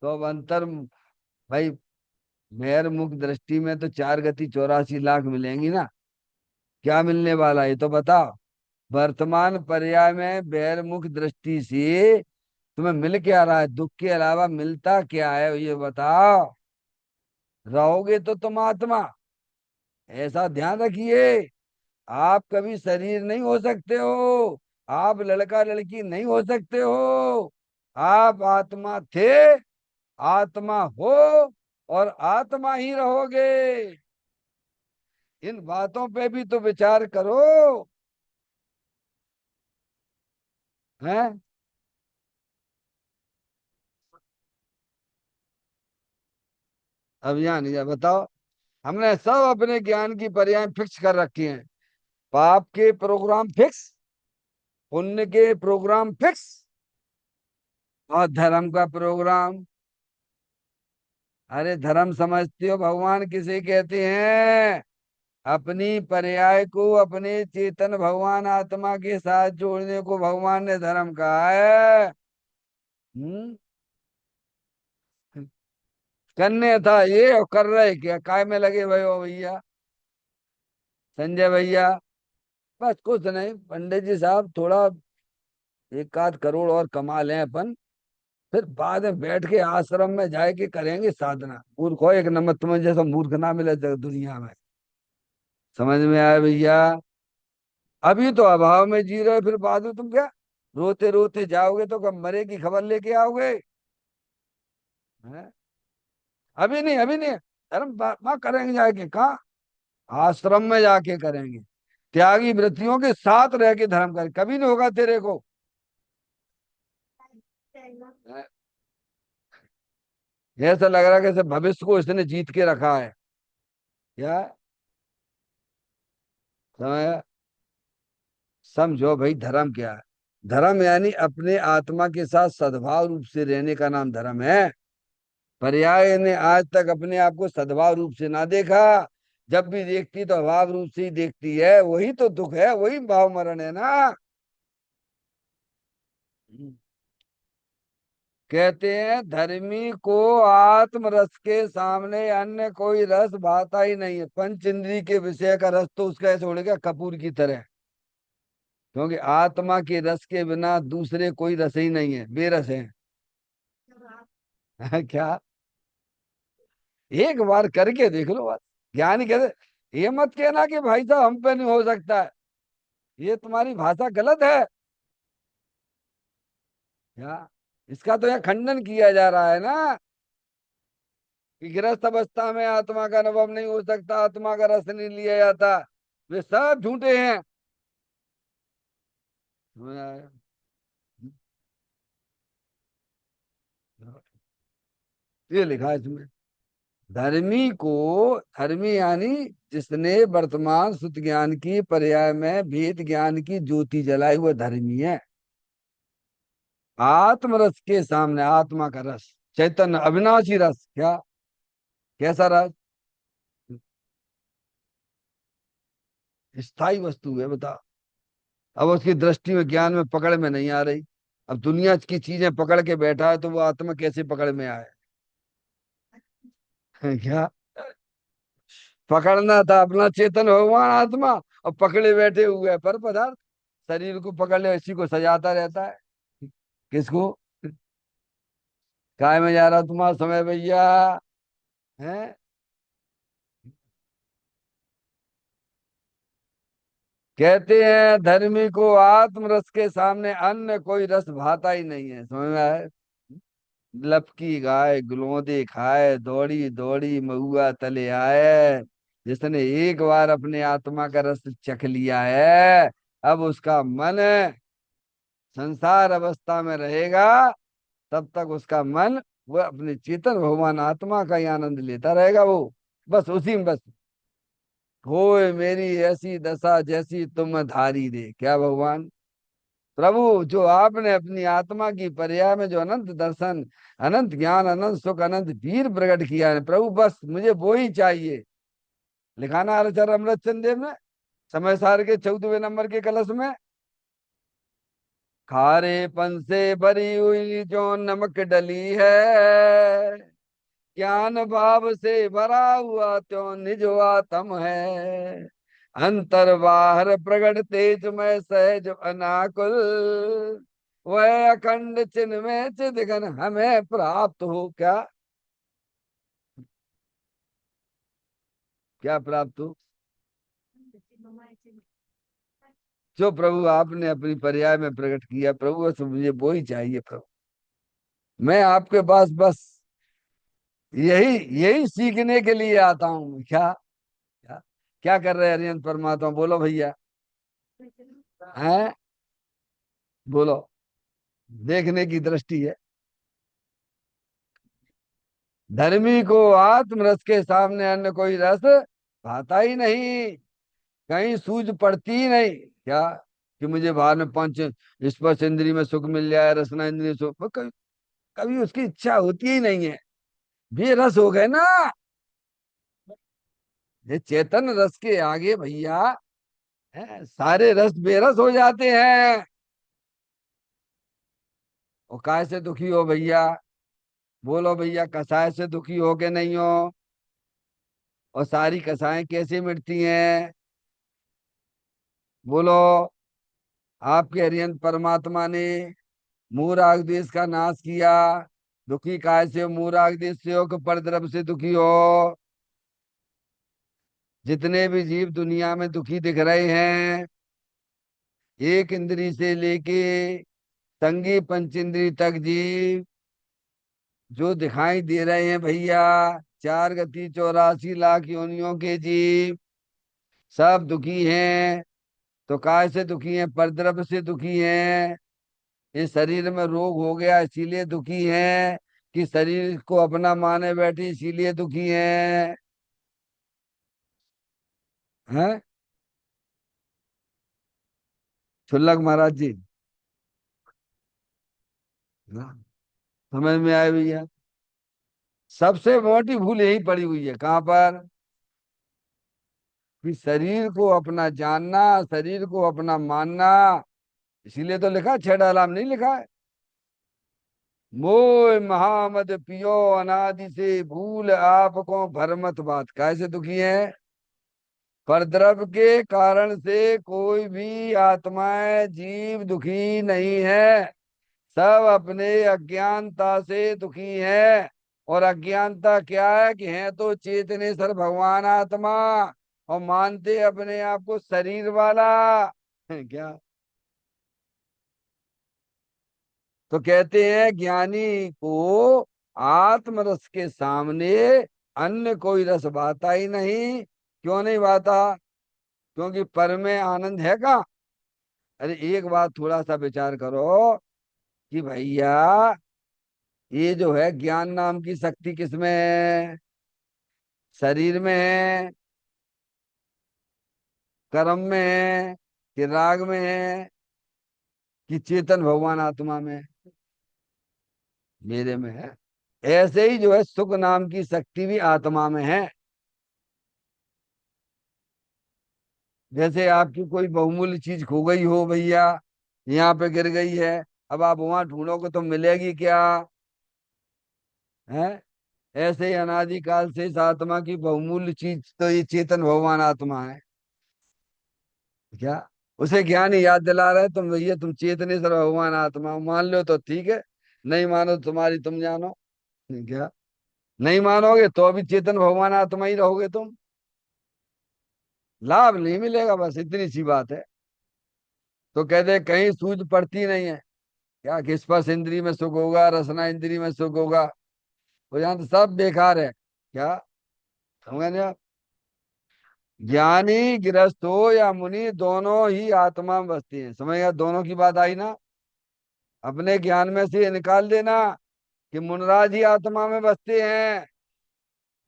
तो अब अंतर भाई, मेहर मुख दृष्टि में तो 4 गति 84 लाख मिलेंगी ना। क्या मिलने वाला है ये तो बताओ। वर्तमान पर्याय में बहिर्मुख दृष्टि से तुम्हें मिल क्या रहा है? दुख के अलावा मिलता क्या है ये बताओ। रहोगे तो तुम आत्मा, ऐसा ध्यान रखिए। आप कभी शरीर नहीं हो सकते हो, आप लड़का लड़की नहीं हो सकते हो। आप आत्मा थे, आत्मा हो, और आत्मा ही रहोगे। इन बातों पे भी तो विचार करो। हैं? अभियान या बताओ। हमने सब अपने ज्ञान की पर्याय फिक्स कर रखी हैं। पाप के प्रोग्राम फिक्स, पुण्य के प्रोग्राम फिक्स, और धर्म का प्रोग्राम। अरे धर्म समझते हो भगवान किसे कहते हैं? अपनी पर्याय को अपने चेतन भगवान आत्मा के साथ जोड़ने को भगवान ने धर्म कहा है। हम्म। करने था ये, और कर रहे क्या? काय में लगे भाई हो भैया, संजय भैया? बस कुछ नहीं पंडित जी साहब, थोड़ा 1 आध करोड़ और कमा लें अपन, फिर बाद में बैठ के आश्रम में जाके करेंगे साधना। मूर्ख हो, एक नंबर तुम्हें जैसा मूर्ख ना मिले दुनिया में। समझ में आया भैया? अभी तो अभाव में जी रहे हो, फिर बाद में तुम क्या रोते रोते जाओगे तो कब मरे की खबर लेके आओगे? हैं? अभी नहीं, अभी नहीं। धर्म वहां करेंगे जाके, कहाँ? आश्रम में जाके करेंगे। त्यागी वृत्तियों के साथ रह के धर्म कर, कभी नहीं होगा तेरे को। ऐसा लग रहा है कि भविष्य को इसने जीत के रखा है। क्या? समझ? समझो भाई, धर्म क्या है? धर्म यानी अपने आत्मा के साथ सद्भाव रूप से रहने का नाम धर्म है। पर्याय ने आज तक अपने आप को सद्भाव रूप से ना देखा। जब भी देखती तो अभाव रूप से ही देखती है, वही तो दुख है, वही भाव मरण है ना। कहते हैं धर्मी को आत्म रस के सामने अन्य कोई रस भाता ही नहीं है। पंच इंद्री के विषय का रस तो उसका ऐसे उड़ गया कपूर की तरह। क्योंकि आत्मा के रस के बिना दूसरे कोई रस ही नहीं है, बेरस है। क्या? एक बार करके देख लो बस। ज्ञानी कहते ये मत कहना कि भाई साहब हम पे नहीं हो सकता है, ये तुम्हारी भाषा गलत है। क्या? इसका तो यहाँ खंडन किया जा रहा है ना, कि गृहस्थ अवस्था में आत्मा का अनुभव नहीं हो सकता, आत्मा का रस नहीं लिया जाता। वे सब झूठे हैं। समझ आया? ये लिखा है इसमें। धर्मी को, धर्मी यानी जिसने वर्तमान सुत ज्ञान की पर्याय में भेद ज्ञान की ज्योति जलाई, हुआ धर्मी है। आत्म रस के सामने, आत्मा का रस, चैतन्य अविनाशी रस। क्या? कैसा रस? स्थायी वस्तु है, बता। अब उसकी दृष्टि में, ज्ञान में, पकड़ में नहीं आ रही। अब दुनिया की चीजें पकड़ के बैठा है, तो वो आत्मा कैसे पकड़ में आए? क्या? पकड़ना था अपना चेतन भगवान आत्मा, और पकड़े बैठे हुए हैं पर पदार्थ। शरीर को पकड़ ले, इसी को सजाता रहता है। किसको? काय में जा रहा तुम्हारा समय भैया? है? कहते हैं धर्मी को आत्म रस के सामने अन्य कोई रस भाता ही नहीं है। समझ में आए? लपकी गाय गुलौंदे खाए, दौड़ी दौड़ी महुआ तले आए। जिसने एक बार अपने आत्मा का रस चख लिया है, अब उसका मन संसार अवस्था में रहेगा, तब तक उसका मन वह अपने चेतन भगवान आत्मा का ही आनंद लेता रहेगा। वो बस उसी में बस। होए मेरी ऐसी दशा जैसी तुम धारी दे। क्या भगवान? प्रभु, जो आपने अपनी आत्मा की पर्याय में जो अनंत दर्शन, अनंत ज्ञान, अनंत सुख, अनंत वीर प्रकट किया है प्रभु, बस मुझे वो ही चाहिए। लिखाना आचार्य अमृतचंद देव ने समय सार के 14वें नंबर के कलश में। खारेपन से भरी हुई जो नमक डली है, ज्ञान भाव से भरा हुआ त्यों निज आत्म है। अंतर बाहर प्रगट तेज में सहज अनाकुल, वह अखंड चिन्ह में चिदघन हमें प्राप्त हो। क्या? क्या प्राप्त हो? जो प्रभु आपने अपनी पर्याय में प्रकट किया प्रभु, बस मुझे वो ही चाहिए प्रभु। मैं आपके पास बस यही यही सीखने के लिए आता हूँ। क्या? क्या? क्या कर रहे हैं हरियंत परमात्मा? बोलो भैया। हैं? बोलो। देखने की दृष्टि है। धर्मी को आत्मरस के सामने अन्य कोई रस भाता ही नहीं, कहीं सूझ पड़ती ही नहीं। क्या? कि मुझे बाहर में पंच स्पर्श इंद्री में सुख मिल जाए, रसना इंद्री सुख, वो कभी कभी उसकी इच्छा होती ही नहीं है। बेरस हो गए ना। ये चेतन रस के आगे भैया, सारे रस बेरस हो जाते हैं। और काय से दुखी हो भैया? बोलो भैया, कसाय से दुखी हो के नहीं हो? और सारी कसाएं कैसे मिटती हैं? बोलो। आपके हरियंत परमात्मा ने मूराग देश का नाश किया। दुखी काय से हो? मूराग देश से हो कि परद्रव्य से दुखी हो? जितने भी जीव दुनिया में दुखी दिख रहे हैं, एक इंद्री से लेके संगी पंच इंद्री तक जीव जो दिखाई दे रहे हैं भैया, चार गति 84 लाख योनियों के जीव सब दुखी हैं। तो काय से दुखी हैं? परद्रव्य से दुखी हैं। इस शरीर में रोग हो गया इसीलिए दुखी हैं, कि शरीर को अपना माने बैठी इसीलिए दुखी हैं? हैं? छुल्लक महाराज जी। हाँ, समझ में आए भैया? सबसे मोटी भूल यही पड़ी हुई है, कहाँ पर? कि शरीर को अपना जानना, शरीर को अपना मानना। इसीलिए तो लिखा, छह डालाम नहीं लिखा है। मोह महामद पियो अनादि से भूल आपको भरमत बात। कैसे दुखी है? परद्रव्य के कारण से कोई भी आत्माएं जीव दुखी नहीं है। सब अपने अज्ञानता से दुखी है। और अज्ञानता क्या है? कि है तो चेतनेश्वर भगवान आत्मा, और मानते अपने आप को शरीर वाला है क्या? तो कहते हैं ज्ञानी को आत्मरस के सामने अन्य कोई रस भाता ही नहीं। क्यों नहीं भाता? क्योंकि पर में आनंद है का? अरे एक बात थोड़ा सा विचार करो कि भैया, ये जो है ज्ञान नाम की शक्ति किसमें है? शरीर में है, कर्म में है, कि राग में है, कि चेतन भगवान आत्मा में है? मेरे में है। ऐसे ही जो है सुख नाम की शक्ति भी आत्मा में है। जैसे आपकी कोई बहुमूल्य चीज खो गई हो भैया, यहाँ पे गिर गई है, अब आप वहां ढूंढोगे तो मिलेगी क्या? है? ऐसे ही अनादिकाल से इस आत्मा की बहुमूल्य चीज तो ये चेतन भगवान आत्मा है। क्या? उसे ज्ञान ही याद दिला रहे तुम भैया, तुम चेतनेश्वर भगवान आत्मा हो। मान लो तो ठीक है, नहीं मानो तो तुम्हारी तुम जानो। क्या? नहीं मानोगे तो अभी चेतन भगवान आत्मा ही रहोगे तुम। लाभ नहीं मिलेगा, बस इतनी सी बात है। तो कहते हैं, कहीं सूझ पड़ती नहीं है क्या? कि स्पर्श इंद्री में सुख होगा, रसना इंद्री में सुख होगा, वो यहाँ तो सब बेकार है क्या? समझ नहीं? ज्ञानी गृहस्थ हो या मुनि, दोनों ही आत्मा में बसती हैं। समझ गया? दोनों की बात आई ना? अपने ज्ञान में से ये निकाल देना कि मुनराज ही आत्मा में बसते हैं।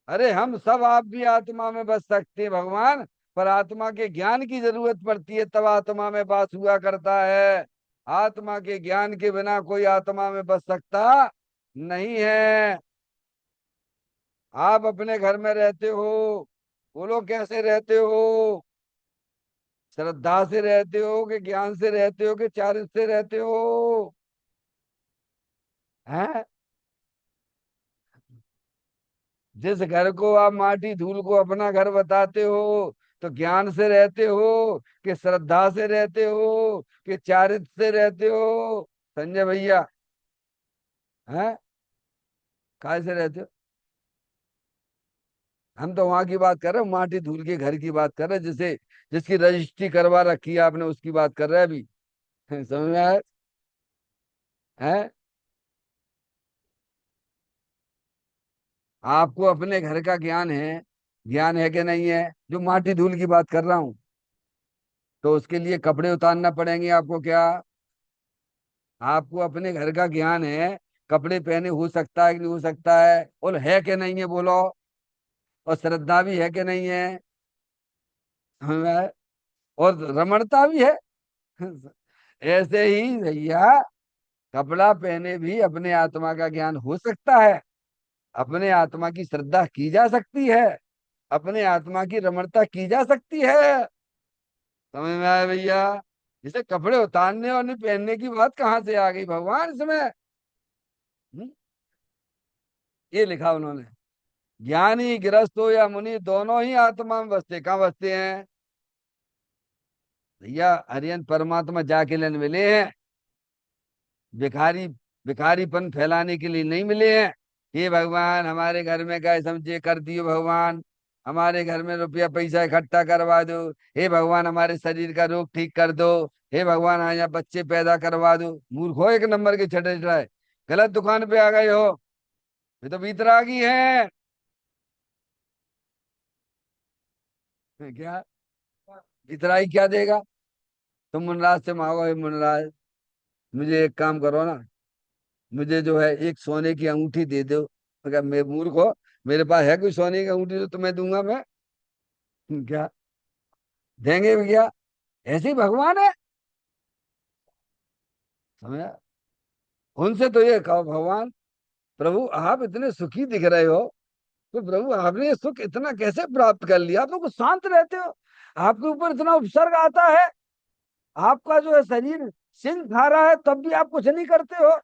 अरे हम सब, आप भी आत्मा में बस सकते हैं भगवान, पर आत्मा के ज्ञान की जरूरत पड़ती है, तब आत्मा में वास हुआ करता है। आत्मा के ज्ञान के बिना कोई आत्मा में बस सकता नहीं है। आप अपने घर में रहते हो, बोलो कैसे रहते हो? श्रद्धा से रहते हो, कि ज्ञान से रहते हो, कि चारित्र से रहते हो? हैं? जिस घर को आप माटी धूल को अपना घर बताते हो, तो ज्ञान से रहते हो, कि श्रद्धा से रहते हो, कि चारित्र से रहते हो? संजय भैया, हैं? काय से रहते हो? हम तो वहां की बात कर रहे हैं, माटी धूल के घर की बात कर रहे हैं, जिसे जिसकी रजिस्ट्री करवा रखी है आपने, उसकी बात कर रहे हैं अभी। समझ में आया? है? आपको अपने घर का ज्ञान है? ज्ञान है कि नहीं है? जो माटी धूल की बात कर रहा हूं, तो उसके लिए कपड़े उतारना पड़ेंगे आपको क्या? आपको अपने घर का ज्ञान है, कपड़े पहने हो सकता है कि नहीं हो सकता है? और है कि नहीं है बोलो? और श्रद्धा भी है कि नहीं है? हमें और रमणता भी है। ऐसे ही भैया, कपड़ा पहने भी अपने आत्मा का ज्ञान हो सकता है, अपने आत्मा की श्रद्धा की जा सकती है, अपने आत्मा की रमणता की जा सकती है। समझ में आया भैया? इसे कपड़े उतारने और नहीं पहनने की बात कहाँ से आ गई भगवान इसमें? हम्म? ये लिखा उन्होंने। ज्ञानी गृहस्थ हो या मुनि, दोनों ही आत्मा में बसते। कहाँ बसते हैं भैया? हरियन परमात्मा जाके लेने मिले हैं, भिखारी भिखारीपन फैलाने के लिए नहीं मिले हैं। हे भगवान, हमारे घर में गाय समझे कर दियो भगवान, हमारे घर में रुपया पैसा इकट्ठा करवा दो, हे भगवान हमारे शरीर का रोग ठीक कर दो, हे भगवान हाँ यहाँ बच्चे पैदा करवा दो। मूर्ख हो एक नंबर के, छठे चढ़ाए, गलत दुकान पे आ गए हो। ये तो वीतरागी है। क्या भितराई क्या देगा? तुम मुनराज से मांगो, "हे मुनराज, मुझे एक काम करो ना, मुझे जो है एक सोने की अंगूठी दे दो।" मैं मैं मूर्ख हो, मेरे पास है कोई सोने की अंगूठी तो तुम्हें दूंगा मैं? क्या देंगे भैया? ऐसे ही भगवान है, समझा? उनसे तो ये कहो, भगवान प्रभु आप इतने सुखी दिख रहे हो, तो प्रभु आपने ये सुख इतना कैसे प्राप्त कर लिया? आप लोग शांत रहते हो, आपके ऊपर इतना उपसर्ग आता है, आपका जो है शरीर सिंह खा रहा है तब भी आप कुछ नहीं करते हो,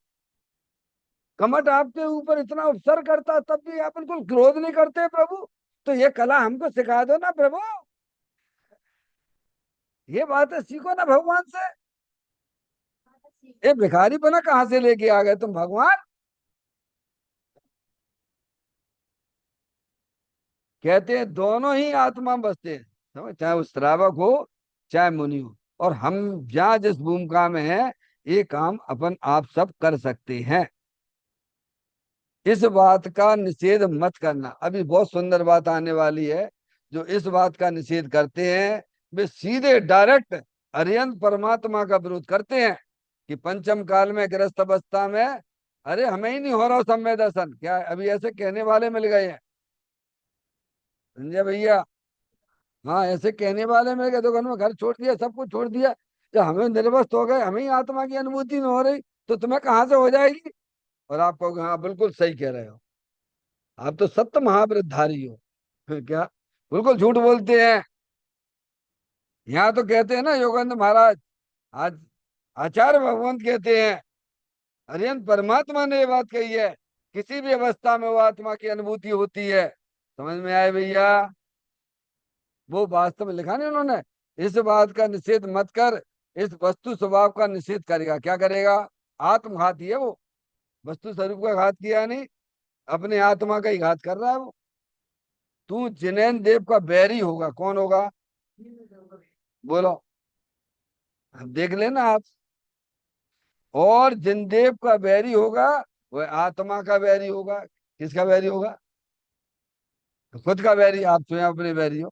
कमट आपके ऊपर इतना उपसर्ग करता है तब भी आप बिल्कुल क्रोध नहीं करते प्रभु। तो ये कला हमको सिखा दो ना प्रभु, ये बातें सीखो ना भगवान से। ये भिखारीपना कहाँ से लेके आ गए तुम भगवान? कहते हैं दोनों ही आत्मा में बसते हैं, समझ, चाहे वो श्रावक हो चाहे मुनि हो, और हम जहाँ जिस भूमिका में है, ये काम अपन आप सब कर सकते हैं। इस बात का निषेध मत करना। अभी बहुत सुंदर बात आने वाली है। जो इस बात का निषेध करते हैं, वे सीधे डायरेक्ट अरिहंत परमात्मा का विरोध करते हैं कि पंचम काल में गृहस्थ अवस्था में अरे हमें ही नहीं हो रहा सम्यक दर्शन। क्या अभी ऐसे कहने वाले मिल गए हैं? संजय भैया, हाँ ऐसे कहने वाले मिल गए, दुकान में घर छोड़ दिया, सब कुछ छोड़ दिया, जब हमें निर्वस्त हो गए, हमें ही आत्मा की अनुभूति नहीं हो रही, तो तुम्हें कहाँ से हो जाएगी? और आप कहोगे हाँ बिल्कुल सही कह रहे हो, आप तो सत्य महावृतधारी हो। क्या बिल्कुल झूठ बोलते हैं? यहाँ तो कहते हैं ना योगेंद्र महाराज, आज आचार्य भगवंत कहते हैं, अरिहंत परमात्मा ने ये बात कही है, किसी भी अवस्था में वो आत्मा की अनुभूति होती है। समझ में आए भैया? वो वास्तव में लिखा नहीं उन्होंने, इस बात का निषेध मत कर, इस वस्तु स्वभाव का निषेध करेगा। क्या करेगा? आत्मघाती है वो, वस्तु स्वरूप का घात किया नहीं, अपने आत्मा का ही घात कर रहा है वो। तू जिनेन देव का बैरी होगा, कौन होगा? बोलो, अब देख लेना आप। और जिनदेव का बैरी होगा, वह आत्मा का बैरी होगा। किसका बैरी होगा? खुद का बैरी, आप स्वयं अपने बैरी हो।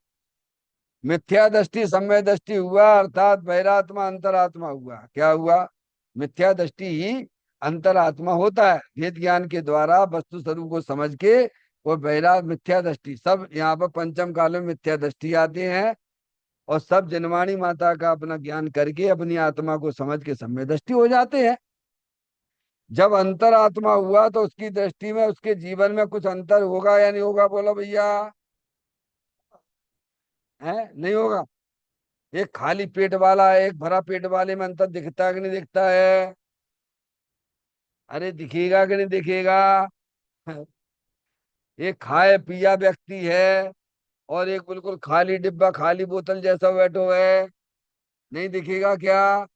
मिथ्या दृष्टि सम्यक दृष्टि हुआ, अर्थात बहिरात्मा अंतरात्मा हुआ। क्या हुआ? मिथ्या दृष्टि ही अंतरात्मा होता है, भेद ज्ञान के द्वारा वस्तु स्वरूप को समझ के। वो बहिरा मिथ्या दृष्टि, सब यहाँ पर पंचम काल में मिथ्या दृष्टि आते हैं, और सब जनवाणी माता का अपना ज्ञान करके अपनी आत्मा को समझ के सम्यक दृष्टि हो जाते हैं। जब अंतरात्मा हुआ तो उसकी दृष्टि में उसके जीवन में कुछ अंतर होगा या नहीं होगा? बोलो भैया, है नहीं होगा? एक खाली पेट वाला है, एक भरा पेट वाले में अंतर दिखता है कि नहीं दिखता है? अरे दिखेगा कि नहीं दिखेगा? एक खाए पिया व्यक्ति है, और एक बिल्कुल खाली डिब्बा, खाली बोतल जैसा बैठो है, नहीं दिखेगा क्या?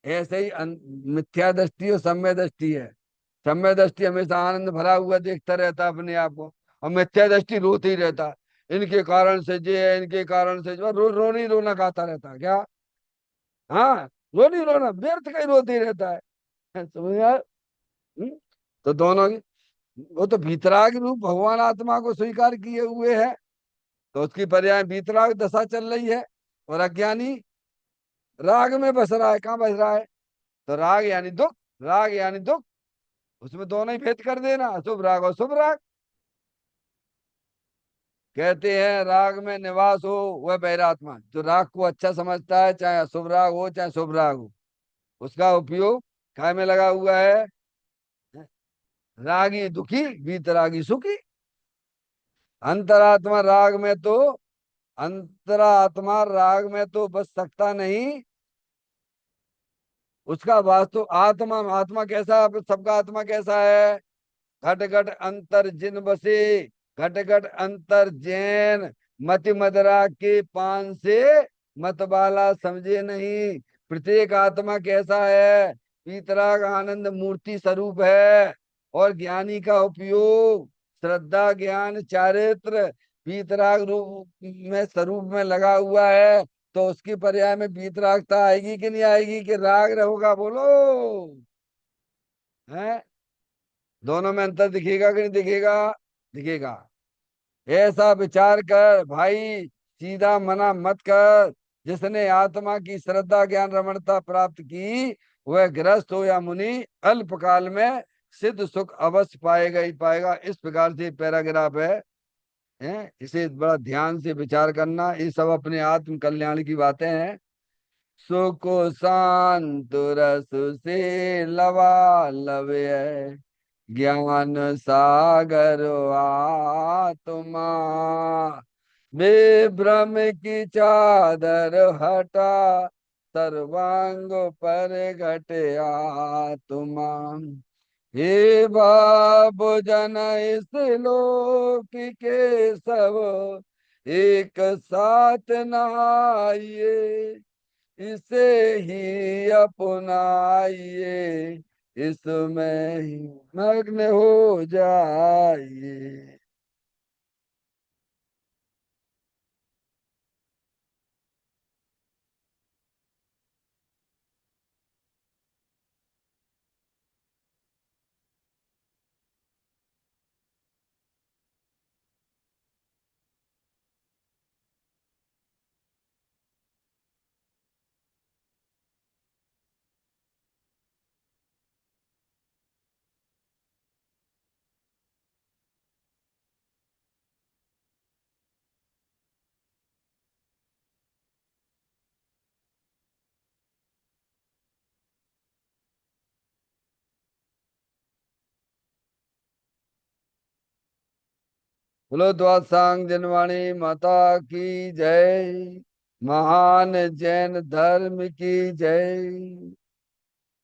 ऐसे ही मिथ्या दृष्टि और सम्य दृष्टि है। सम्य दृष्टि हमेशा आनंद भरा हुआ देखता रहता है अपने आप को, और मिथ्या दृष्टि रोते ही रहता है, इनके कारण से जे है, इनके कारण से जो, रोना ही रोना गाता रहता है। क्या? हाँ, रोनी रोना व्यर्थ का ही रोते ही रहता है। समझ यार? हम्म? तो दोनों की, वो तो भीतराग रूप भगवान आत्मा को स्वीकार किए हुए है, तो उसकी पर्याय भीतराग दशा चल रही है। और अज्ञानी राग में बस रहा है। कहाँ बस रहा है? तो राग यानी दुख, राग यानी दुख, उसमें दोनों ही भेद कर देना, शुभ राग और शुभ राग। कहते हैं राग में निवास हो वह बहिरात्मा, जो राग को अच्छा समझता है, चाहे अशुभ राग हो चाहे शुभ राग हो, उसका उपयोग काय में लगा हुआ है? रागी दुखी, वीतरागी सुखी। अंतरात्मा राग में तो, अंतरात्मा राग में तो बच सकता नहीं। उसका वास्तव आत्मा, आत्मा कैसा है? सबका आत्मा कैसा है? घट घट अंतर जिन बसे, घट घट अंतर जैन, मति मदरा के पान से मतवाला समझे नहीं। प्रत्येक आत्मा कैसा है? पीतराग आनंद मूर्ति स्वरूप है, और ज्ञानी का उपयोग श्रद्धा ज्ञान चारित्र पीतराग रूप में स्वरूप में लगा हुआ है। तो उसकी पर्याय में पीतरागता आएगी कि नहीं आएगी, कि राग रहोगा? बोलो, है? दोनों में अंतर दिखेगा कि नहीं दिखेगा? दिखेगा। ऐसा विचार कर भाई, सीधा मना मत कर। जिसने आत्मा की श्रद्धा ज्ञान रमणता प्राप्त की, वह गृहस्थ हो या मुनि, अल्पकाल में सिद्ध सुख अवश्य पाएगा ही पाएगा। इस प्रकार से पैराग्राफ है। इसे बड़ा ध्यान से विचार करना। ये सब अपने आत्म कल्याण की बातें हैं। सुख शांत रस से लवा लव्य, ज्ञान सागर आत्मा, विभ्रम की चादर हटा, सर्वांग पर घटे आत्मा। हे बाबू जन इस लोक के सब एक साथ नहाइए, इसे ही अपनाइए, इसमें ही मग्न हो जाइए। बोलो द्वादशांग जनवाणी माता की जय। महान जैन धर्म की जय।